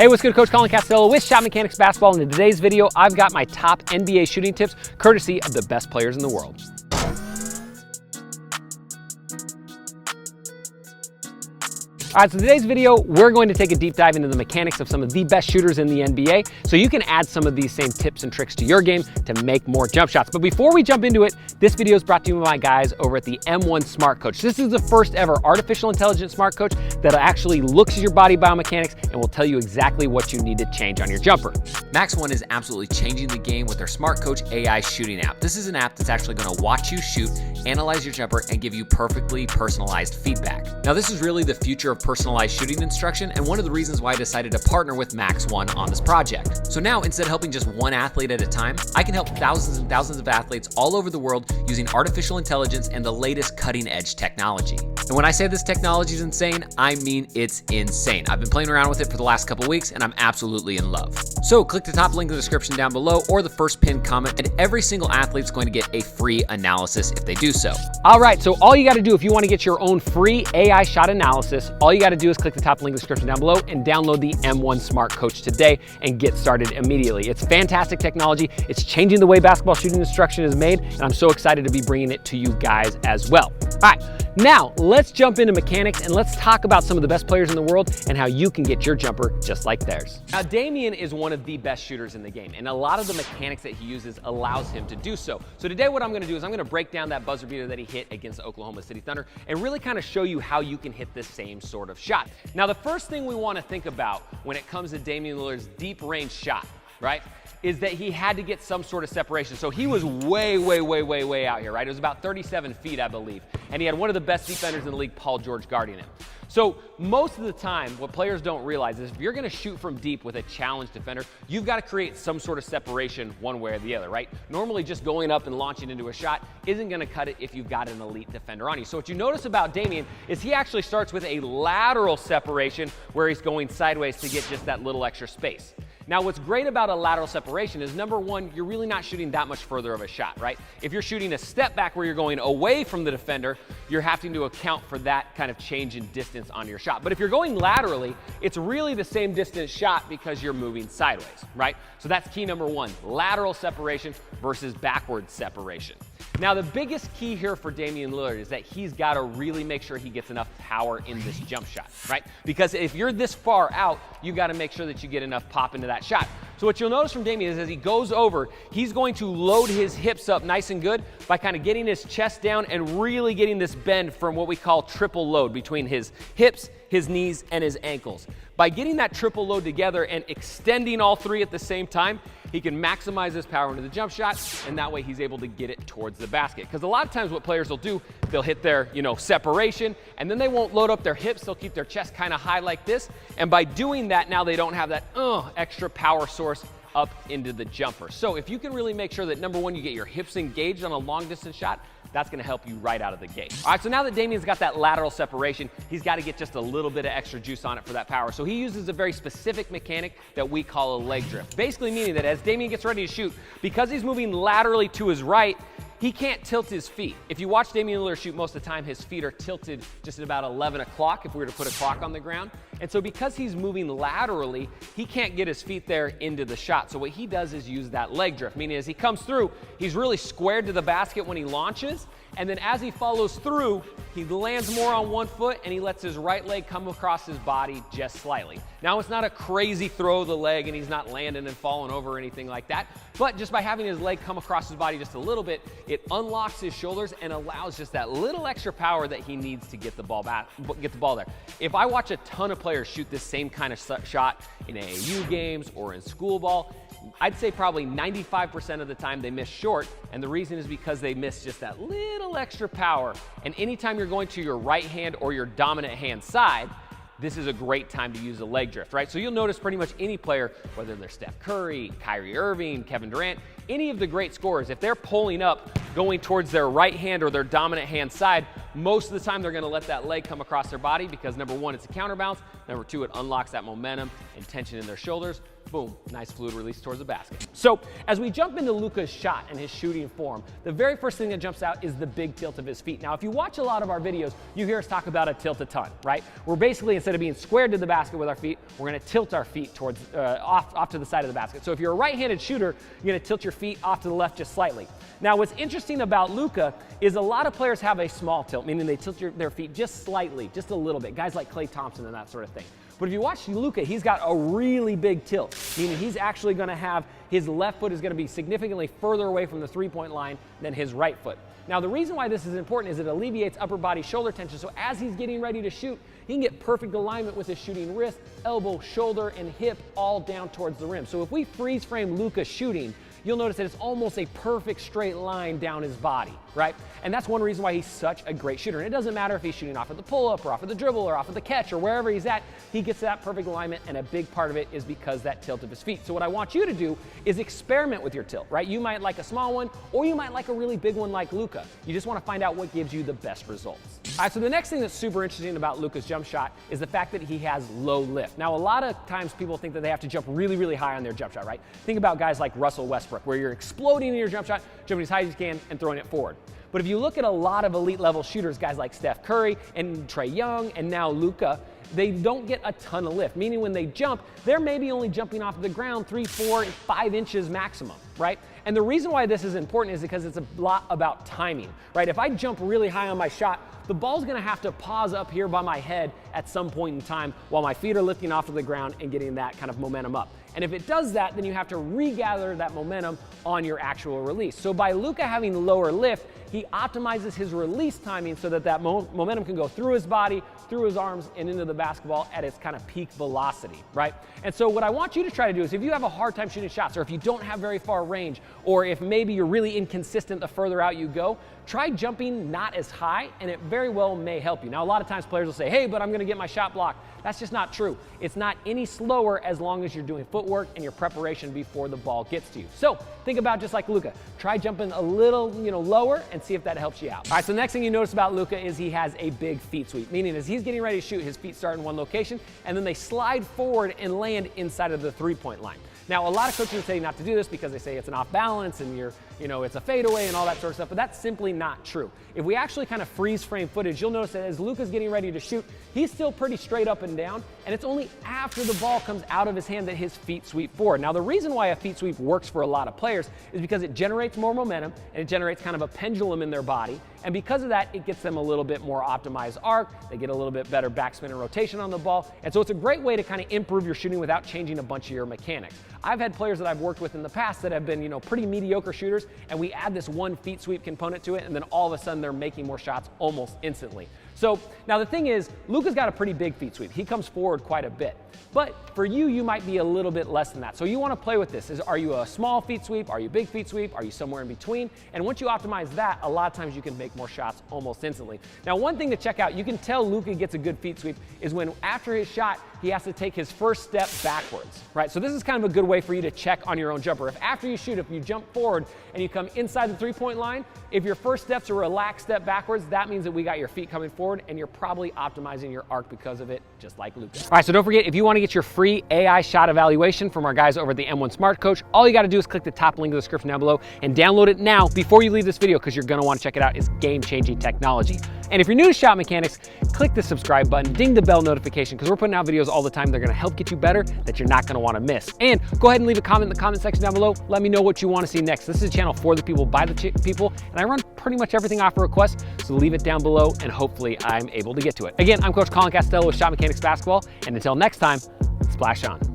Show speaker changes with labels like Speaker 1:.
Speaker 1: Hey, what's good? Coach Colin Castello with Shotmechanics Basketball, and in today's video, I've got my top NBA shooting tips courtesy of the best players in the world. All right, so today's video, we're going to take a deep dive into the mechanics of some of the best shooters in the NBA so you can add some of these same tips and tricks to your game to make more jump shots. But before we jump into it, this video is brought to you by my guys over at the M1 Smart Coach. This is the first ever artificial intelligence smart coach that actually looks at your body biomechanics and will tell you exactly what you need to change on your jumper.
Speaker 2: Max 1 is absolutely changing the game with their Smart Coach AI shooting app. This is an app that's actually going to watch you shoot, analyze your jumper, and give you perfectly personalized feedback. Now, this is really the future of personalized shooting instruction, and one of the reasons why I decided to partner with Max 1 on this project. So now, instead of helping just one athlete at a time, I can help thousands and thousands of athletes all over the world using artificial intelligence and the latest cutting-edge technology. And when I say this technology is insane, I mean it's insane. I've been playing around with it for the last couple weeks, and I'm absolutely in love. So click the top link in the description down below or the first pinned comment, and every single athlete's going to get a free analysis if they do so.
Speaker 1: All right, so all you got to do if you want to get your own free AI shot analysis, all you got to do is click the top link in the description down below and download the M1 Smart Coach today and get started immediately. It's fantastic technology. It's changing the way basketball shooting instruction is made, and I'm so excited to be bringing it to you guys as well. All right, now let's jump into mechanics and let's talk about some of the best players in the world and how you can get your jumper just like theirs. Now, Damian is one of the best shooters in the game, and a lot of the mechanics that he uses allows him to do so. So today what I'm going to do is I'm going to break down that buzzer beater that he hit against the Oklahoma City Thunder and really kind of show you how you can hit the same sort of shot. Now, the first thing we want to think about when it comes to Damian Lillard's deep range shot, right, is that he had to get some sort of separation. So he was way out here, right? It was about 37 feet, I believe. And he had one of the best defenders in the league, Paul George, guarding him. So most of the time, what players don't realize is if you're gonna shoot from deep with a challenged defender, you've got to create some sort of separation one way or the other, right? Normally just going up and launching into a shot isn't gonna cut it if you've got an elite defender on you. So what you notice about Damian is he actually starts with a lateral separation where he's going sideways to get just that little extra space. Now, what's great about a lateral separation is, number one, you're really not shooting that much further of a shot, right? If you're shooting a step back where you're going away from the defender, you're having to account for that kind of change in distance on your shot. But if you're going laterally, it's really the same distance shot because you're moving sideways, right? So that's key number one, lateral separation versus backward separation. Now, the biggest key here for Damian Lillard is that he's got to really make sure he gets enough power in this jump shot, right? Because if you're this far out, you got to make sure that you get enough pop into that shot. So what you'll notice from Damian is as he goes over, he's going to load his hips up nice and good by kind of getting his chest down and really getting this bend from what we call triple load between his hips, his knees, and his ankles. By getting that triple load together and extending all three at the same time, he can maximize his power into the jump shot, and that way he's able to get it towards the basket. Because a lot of times what players will do, they'll hit their separation, and then they won't load up their hips. They'll keep their chest kind of high like this, and by doing that, now they don't have that extra power source up into the jumper. So if you can really make sure that, number one, you get your hips engaged on a long distance shot, that's gonna help you right out of the gate. All right, so now that Damian's got that lateral separation, he's gotta get just a little bit of extra juice on it for that power. So he uses a very specific mechanic that we call a leg drift. Basically meaning that as Damian gets ready to shoot, because he's moving laterally to his right, he can't tilt his feet. If you watch Damian Lillard shoot most of the time, his feet are tilted just at about 11 o'clock if we were to put a clock on the ground. And so because he's moving laterally, he can't get his feet there into the shot. So what he does is use that leg drift, meaning as he comes through, he's really squared to the basket when he launches. And then as he follows through, he lands more on one foot and he lets his right leg come across his body just slightly. Now, it's not a crazy throw of the leg and he's not landing and falling over or anything like that, but just by having his leg come across his body just a little bit, it unlocks his shoulders and allows just that little extra power that he needs to get the ball there. If I watch a ton of players shoot this same kind of shot in AAU games or in school ball, I'd say probably 95% of the time they miss short, and the reason is because they miss just that little extra power. And anytime you're going to your right hand or your dominant hand side, this is a great time to use a leg drift, right? So you'll notice pretty much any player, whether they're Steph Curry, Kyrie Irving, Kevin Durant, any of the great scorers, if they're pulling up, going towards their right hand or their dominant hand side, most of the time they're gonna let that leg come across their body because number one, it's a counterbalance. Number two, it unlocks that momentum and tension in their shoulders. Boom, nice fluid release towards the basket. So as we jump into Luka's shot and his shooting form, the very first thing that jumps out is the big tilt of his feet. Now, if you watch a lot of our videos, you hear us talk about a tilt a ton, right? We're basically, instead of being squared to the basket with our feet, we're gonna tilt our feet towards, off to the side of the basket. So if you're a right-handed shooter, you're gonna tilt your feet off to the left just slightly. Now, what's interesting about Luka is a lot of players have a small tilt, meaning they tilt their feet just slightly, just a little bit. Guys like Klay Thompson and that sort of thing. But if you watch Luka, he's got a really big tilt, meaning he's actually gonna have, his left foot is gonna be significantly further away from the three-point line than his right foot. Now, the reason why this is important is it alleviates upper body shoulder tension, so as he's getting ready to shoot, he can get perfect alignment with his shooting wrist, elbow, shoulder, and hip all down towards the rim. So if we freeze frame Luka shooting, you'll notice that it's almost a perfect straight line down his body, right? And that's one reason why he's such a great shooter. And it doesn't matter if he's shooting off of the pull-up or off of the dribble or off of the catch or wherever he's at, he gets that perfect alignment, and a big part of it is because that tilt of his feet. So what I want you to do is experiment with your tilt, right? You might like a small one, or you might like a really big one like Luka. You just want to find out what gives you the best results. All right, so the next thing that's super interesting about Luka's jump shot is the fact that he has low lift. Now, a lot of times people think that they have to jump really, really high on their jump shot, right? Think about guys like Russell Westbrook, where you're exploding in your jump shot, jumping as high as you can, and throwing it forward. But if you look at a lot of elite level shooters, guys like Steph Curry and Trae Young and now Luka, they don't get a ton of lift, meaning when they jump, they're maybe only jumping off the ground 3, 4, 5 inches maximum, right? And the reason why this is important is because it's a lot about timing, right? If I jump really high on my shot, the ball's gonna have to pause up here by my head at some point in time while my feet are lifting off of the ground and getting that kind of momentum up. And if it does that, then you have to regather that momentum on your actual release. So by Luka having lower lift, he optimizes his release timing so that that momentum can go through his body, through his arms, and into the basketball at its kind of peak velocity, right? And so what I want you to try to do is, if you have a hard time shooting shots, or if you don't have very far range, or if maybe you're really inconsistent the further out you go, try jumping not as high, and it very well may help you. Now, a lot of times players will say, hey, but I'm gonna get my shot blocked. That's just not true. It's not any slower as long as you're doing footwork and your preparation before the ball gets to you. So think about just like Luka. Try jumping a little, lower and see if that helps you out. All right, so the next thing you notice about Luka is he has a big feet sweep, meaning as he's getting ready to shoot, his feet start in one location and then they slide forward and land inside of the three-point line. Now, a lot of coaches say not to do this because they say it's an off balance and it's a fadeaway and all that sort of stuff, but that's simply not true. If we actually kind of freeze frame footage, you'll notice that as Luka's getting ready to shoot, he's still pretty straight up and down, and it's only after the ball comes out of his hand that his feet sweep forward. Now, the reason why a feet sweep works for a lot of players is because it generates more momentum and it generates kind of a pendulum in their body, and because of that, it gets them a little bit more optimized arc, they get a little bit better backspin and rotation on the ball, and so it's a great way to kind of improve your shooting without changing a bunch of your mechanics. I've had players that I've worked with in the past that have been, pretty mediocre shooters, and we add this one feet sweep component to it, and then all of a sudden they're making more shots almost instantly. So now the thing is, Luka's got a pretty big feet sweep. He comes forward quite a bit. But for you, you might be a little bit less than that. So you want to play with this. Are you a small feet sweep? Are you a big feet sweep? Are you somewhere in between? And once you optimize that, a lot of times you can make more shots almost instantly. Now, one thing to check out, you can tell Luka gets a good feet sweep is when after his shot, he has to take his first step backwards, right? So this is kind of a good way for you to check on your own jumper. If after you shoot, if you jump forward and you come inside the three-point line, if your first step's a relaxed step backwards, that means that we got your feet coming forward and you're probably optimizing your arc because of it, just like Luka. All right, so don't forget, if you want to get your free AI shot evaluation from our guys over at the M1 Smart Coach, all you got to do is click the top link in the description down below and download it now before you leave this video, because you're going to want to check it out. It's game-changing technology. And if you're new to Shot Mechanics, click the subscribe button, ding the bell notification, because we're putting out videos all the time. They're going to help get you better that you're not going to want to miss. And go ahead and leave a comment in the comment section down below. Let me know what you want to see next. This is a channel for the people, by the people, and I run pretty much everything off a request, so leave it down below and hopefully I'm able to get to it. Again, I'm Coach Colin Castello with Shot Mechanics Basketball, and until next time, splash on.